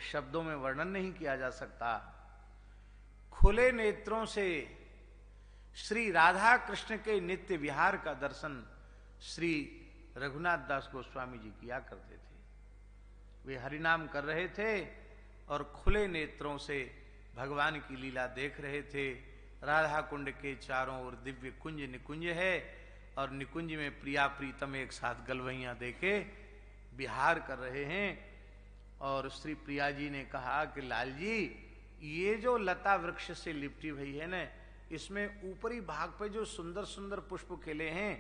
शब्दों में वर्णन नहीं किया जा सकता। खुले नेत्रों से श्री राधा कृष्ण के नित्य विहार का दर्शन श्री रघुनाथ दास गोस्वामी जी किया करते थे। वे हरिनाम कर रहे थे और खुले नेत्रों से भगवान की लीला देख रहे थे। राधा कुंड के चारों ओर दिव्य कुंज निकुंज है और निकुंज में प्रिया प्रीतम एक साथ गलवैया देके विहार कर रहे हैं। और श्री प्रिया जी ने कहा कि लाल जी, ये जो लता वृक्ष से लिपटी हुई है ना, इसमें ऊपरी भाग पे जो सुंदर सुंदर पुष्प खिले हैं,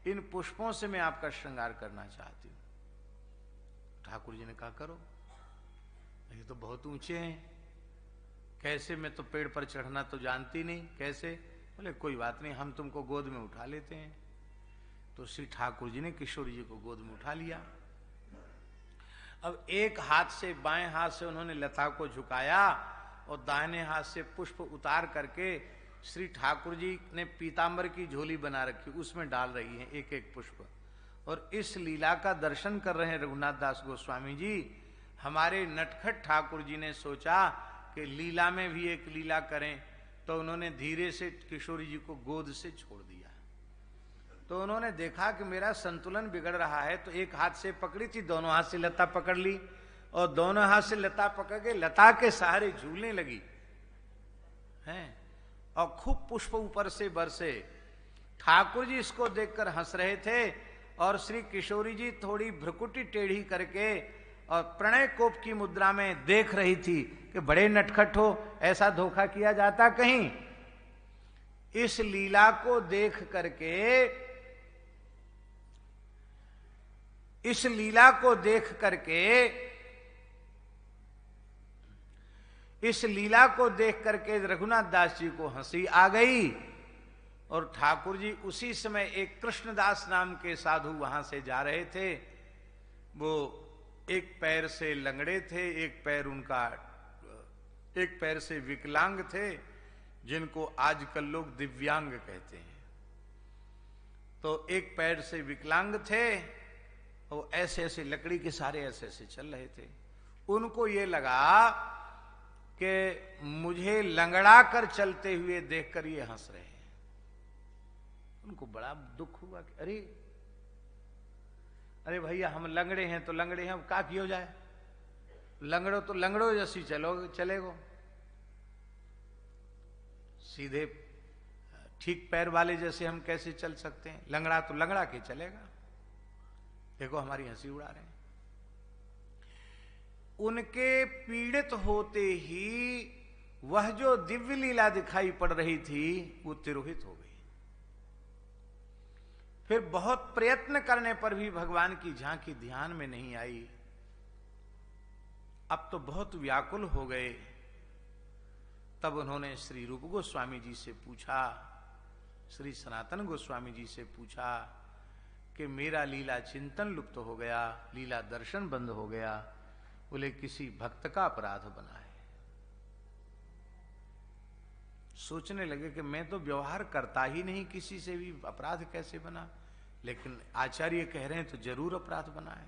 इन पुष्पों से मैं आपका श्रृंगार करना चाहती हूं। ठाकुर जी ने कहा करो, ये तो बहुत ऊंचे हैं, कैसे? मैं तो पेड़ पर चढ़ना तो जानती नहीं, कैसे? बोले कोई बात नहीं, हम तुमको गोद में उठा लेते हैं। तो श्री ठाकुर जी ने किशोर जी को गोद में उठा लिया। अब एक हाथ से, बाएं हाथ से उन्होंने लता को झुकाया और दाहिने हाथ से पुष्प उतार करके श्री ठाकुर जी ने पीतांबर की झोली बना रखी, उसमें डाल रही हैं एक एक पुष्प। और इस लीला का दर्शन कर रहे हैं रघुनाथ दास गोस्वामी जी। हमारे नटखट ठाकुर जी ने सोचा कि लीला में भी एक लीला करें, तो उन्होंने धीरे से किशोरी जी को गोद से छोड़ दिया। तो उन्होंने देखा कि मेरा संतुलन बिगड़ रहा है, तो एक हाथ से पकड़ी थी, दोनों हाथ से लता पकड़ ली और दोनों हाथ से लता पकड़ के लता के सहारे झूलने लगी हैं और खूब पुष्प ऊपर से बरसे। ठाकुर जी इसको देखकर हंस रहे थे और श्री किशोरी जी थोड़ी भ्रुकुटी टेढ़ी करके और प्रणय कोप की मुद्रा में देख रही थी कि बड़े नटखट हो, ऐसा धोखा किया जाता कहीं? इस लीला को देख करके, इस लीला को देख करके, इस लीला को देख करके रघुनाथ दास जी को हंसी आ गई। और ठाकुर जी उसी समय एक कृष्णदास नाम के साधु वहां से जा रहे थे। वो एक पैर से लंगड़े थे, एक पैर से विकलांग थे, जिनको आजकल लोग दिव्यांग कहते हैं। तो एक पैर से विकलांग थे, वो ऐसे ऐसे लकड़ी के सारे ऐसे ऐसे चल रहे थे। उनको ये लगा कि मुझे लंगड़ा कर चलते हुए देखकर ये हंस रहे हैं। उनको बड़ा दुख हुआ कि अरे अरे भैया, हम लंगड़े हैं तो लंगड़े हैं, अब का किया जाए? लंगड़ो तो लंगड़ो जैसी चलेगो, सीधे ठीक पैर वाले जैसे हम कैसे चल सकते हैं? लंगड़ा तो लंगड़ा के चलेगा। देखो हमारी हंसी उड़ा रहे हैं। उनके पीड़ित होते ही वह जो दिव्य लीला दिखाई पड़ रही थी वो तिरोहित हो गई। फिर बहुत प्रयत्न करने पर भी भगवान की झांकी ध्यान में नहीं आई। अब तो बहुत व्याकुल हो गए। तब उन्होंने श्री रूप गोस्वामी जी से पूछा, श्री सनातन गोस्वामी जी से पूछा कि मेरा लीला चिंतन लुप्त हो गया, लीला दर्शन बंद हो गया। बोले किसी भक्त का अपराध बना है। सोचने लगे कि मैं तो व्यवहार करता ही नहीं किसी से भी, अपराध कैसे बना? लेकिन आचार्य कह रहे हैं तो जरूर अपराध बना है।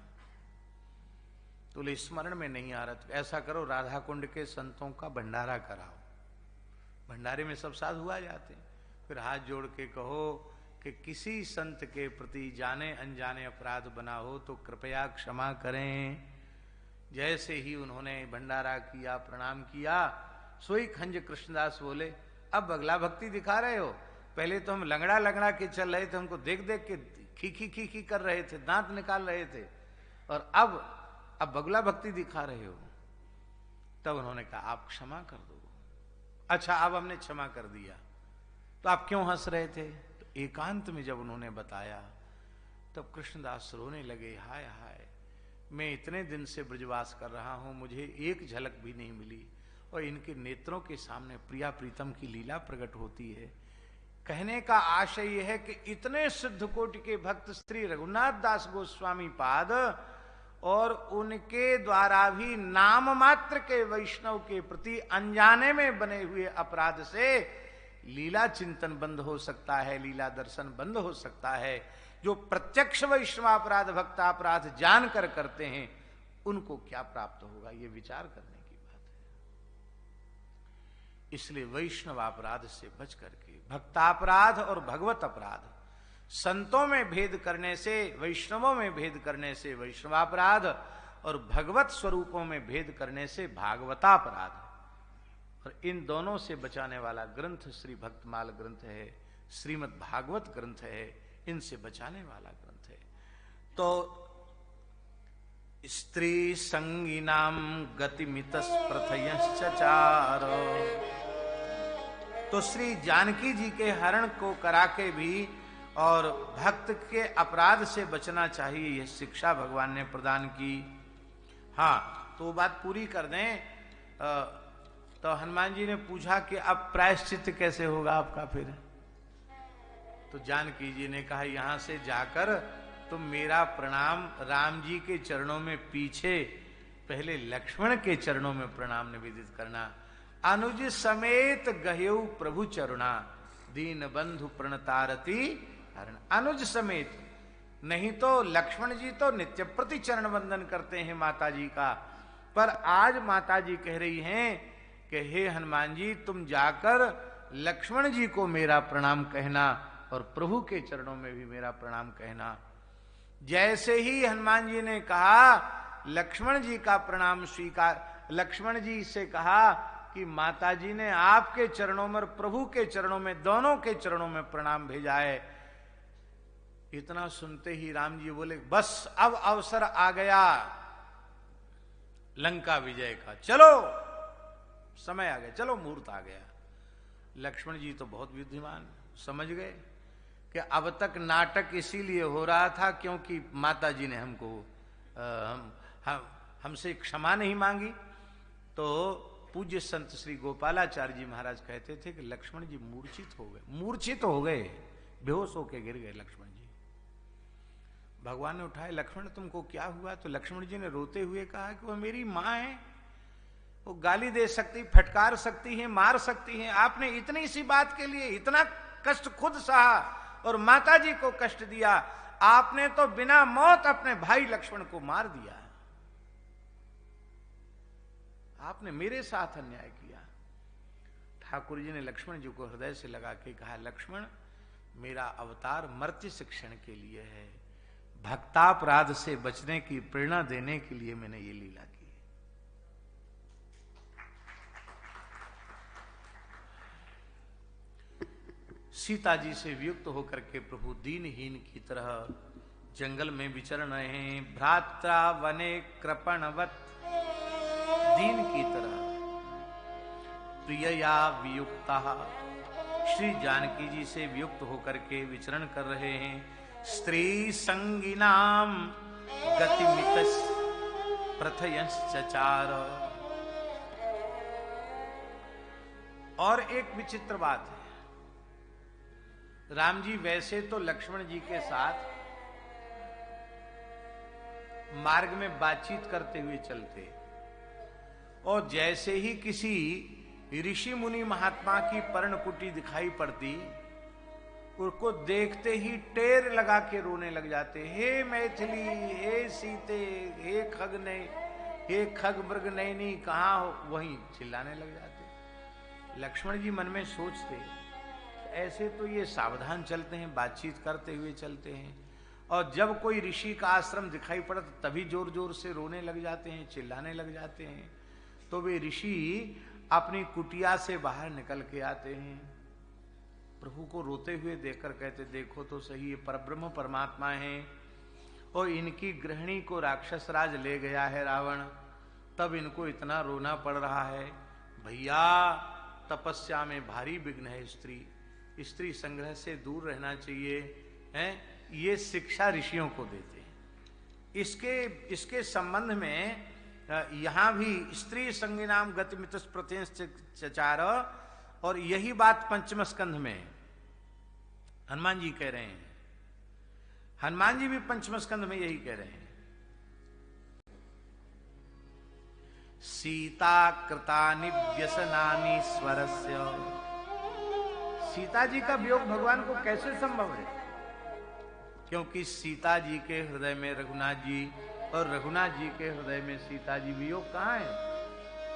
तो बोले स्मरण में नहीं आ रहा। तो ऐसा करो, राधा कुंड के संतों का भंडारा कराओ। भंडारे में सब साधु आ जाते हैं। फिर हाथ जोड़ के कहो कि किसी संत के प्रति जाने अनजाने अपराध बना हो तो कृपया क्षमा करें। जैसे ही उन्होंने भंडारा किया, प्रणाम किया, सोई खंज कृष्णदास बोले, अब अगला भक्ति दिखा रहे हो? पहले तो हम लंगड़ा लंगड़ा के चल रहे थे, हमको देख देख के खीखी खीखी कर रहे थे, दांत निकाल रहे थे, और अब बगला भक्ति दिखा रहे हो। तब उन्होंने कहा आप क्षमा कर दो। अच्छा, अब हमने क्षमा कर दिया, तो आप क्यों हंस रहे थे? तो एकांत में जब उन्होंने बताया तब कृष्णदास रोने लगे। हाय हाय, मैं इतने दिन से ब्रजवास कर रहा हूं, मुझे एक झलक भी नहीं मिली और इनके नेत्रों के सामने प्रिया प्रीतम की लीला प्रकट होती है। कहने का आशय यह है कि इतने सिद्ध कोटि के भक्त श्री रघुनाथ दास गोस्वामी पाद और उनके द्वारा भी नाम मात्र के वैष्णव के प्रति अनजाने में बने हुए अपराध से लीला चिंतन बंद हो सकता है, लीला दर्शन बंद हो सकता है। जो प्रत्यक्ष वैष्णव अपराध, भक्तापराध जानकर करते हैं, उनको क्या प्राप्त होगा, ये विचार करने की बात है। इसलिए वैष्णव अपराध से बच करके भक्तापराध और भगवत अपराध, संतों में भेद करने से, वैष्णवों में भेद करने से वैष्णवापराध, और भगवत स्वरूपों में भेद करने से भागवतापराध, और इन दोनों से बचाने वाला ग्रंथ श्री भक्तमाल ग्रंथ है, श्रीमद् भागवत ग्रंथ है, इनसे बचाने वाला ग्रंथ है। तो स्त्री संगीनाम गतिमितस प्रथयश्चचार, तो श्री जानकी जी के हरण को करा के भी और भक्त के अपराध से बचना चाहिए, यह शिक्षा भगवान ने प्रदान की। हाँ, तो वो बात पूरी कर दें। तो हनुमान जी ने पूछा कि अब प्रायश्चित कैसे होगा आपका फिर? तो जानकी जी ने कहा, यहां से जाकर तुम मेरा प्रणाम राम जी के चरणों में पीछे पहले लक्ष्मण के चरणों में प्रणाम निवेदित करना। अनुज समेत गहेउ प्रभु चरुणा, दीन बंधु प्रणतारती हरण। अनुज समेत, नहीं तो लक्ष्मण जी तो नित्य प्रति चरण वंदन करते हैं माता जी का, पर आज माता जी कह रही हैं कि हे हनुमान जी, तुम जाकर लक्ष्मण जी को मेरा प्रणाम कहना और प्रभु के चरणों में भी मेरा प्रणाम कहना। जैसे ही हनुमान जी ने कहा, लक्ष्मण जी का प्रणाम स्वीकार, लक्ष्मण जी से कहा कि माता जी ने आपके चरणों में, प्रभु के चरणों में, दोनों के चरणों में प्रणाम भेजा है। इतना सुनते ही राम जी बोले, बस अब अवसर आ गया लंका विजय का, चलो समय आ गया, चलो मुहूर्त आ गया। लक्ष्मण जी तो बहुत बुद्धिमान, समझ गए कि अब तक नाटक इसीलिए हो रहा था क्योंकि माता जी ने हमको हमसे क्षमा नहीं मांगी। तो पूज्य संत श्री गोपालाचार्य जी महाराज कहते थे कि लक्ष्मण जी मूर्छित हो गए, मूर्छित हो गए, बेहोश होके गिर गए लक्ष्मण जी। भगवान ने उठाए, लक्ष्मण तुमको क्या हुआ? तो लक्ष्मण जी ने रोते हुए कहा कि वो मेरी माँ है, वो गाली दे सकती, फटकार सकती है, मार सकती है, आपने इतनी सी बात के लिए इतना कष्ट खुद सहा और माता जी को कष्ट दिया। आपने तो बिना मौत अपने भाई लक्ष्मण को मार दिया, आपने मेरे साथ अन्याय किया। ठाकुर जी ने लक्ष्मण जी को हृदय से लगा के कहा, लक्ष्मण मेरा अवतार मर्त्य शिक्षण के लिए है, भक्तापराध से बचने की प्रेरणा देने के लिए मैंने ये लीला की। सीता जी से वियुक्त होकर के प्रभु दीनहीन की तरह जंगल में विचरण रहे हैं, भ्रात्रा वने कृपणवत, दीन की तरह प्रियया वियुक्ता श्री जानकी जी से वियुक्त होकर के विचरण कर रहे हैं। स्त्री संगिनाम गतिमितस प्रथयश्चचार। और एक विचित्र बात है, राम जी वैसे तो लक्ष्मण जी के साथ मार्ग में बातचीत करते हुए चलते, और जैसे ही किसी ऋषि मुनि महात्मा की पर्णकुटी दिखाई पड़ती, उसको देखते ही टेर लगा के रोने लग जाते। हे मैथिली, हे सीते, हे खगने, हे खग मृग नयनी, कहाँ हो? वहीं चिल्लाने लग जाते। लक्ष्मण जी मन में सोचते, ऐसे तो ये सावधान चलते हैं, बातचीत करते हुए चलते हैं, और जब कोई ऋषि का आश्रम दिखाई पड़ा तो तभी जोर जोर से रोने लग जाते हैं, चिल्लाने लग जाते हैं। तो वे ऋषि अपनी कुटिया से बाहर निकल के आते हैं, प्रभु को रोते हुए देखकर कहते, देखो तो सही, ये परब्रह्म परमात्मा हैं और इनकी गृहिणी को राक्षस राज ले गया है रावण, तब इनको इतना रोना पड़ रहा है। भैया तपस्या में भारी विघ्न है, स्त्री संग्रह से दूर रहना चाहिए, हैं? ये शिक्षा ऋषियों को देते हैं। इसके संबंध में यहां भी स्त्री संगिनाम गतिमितस प्रत्यंश्चचार, और यही बात पंचम स्कंध में हनुमान जी कह रहे हैं। हनुमान जी भी पंचम स्कंध में यही कह रहे हैं, सीता कृतानि व्यसनानि स्वरस्य। सीता जी का वियोग भगवान को कैसे संभव है? क्योंकि सीता जी के हृदय में रघुनाथ जी और रघुनाथ जी के हृदय में सीता जी वियोग कहाँ है?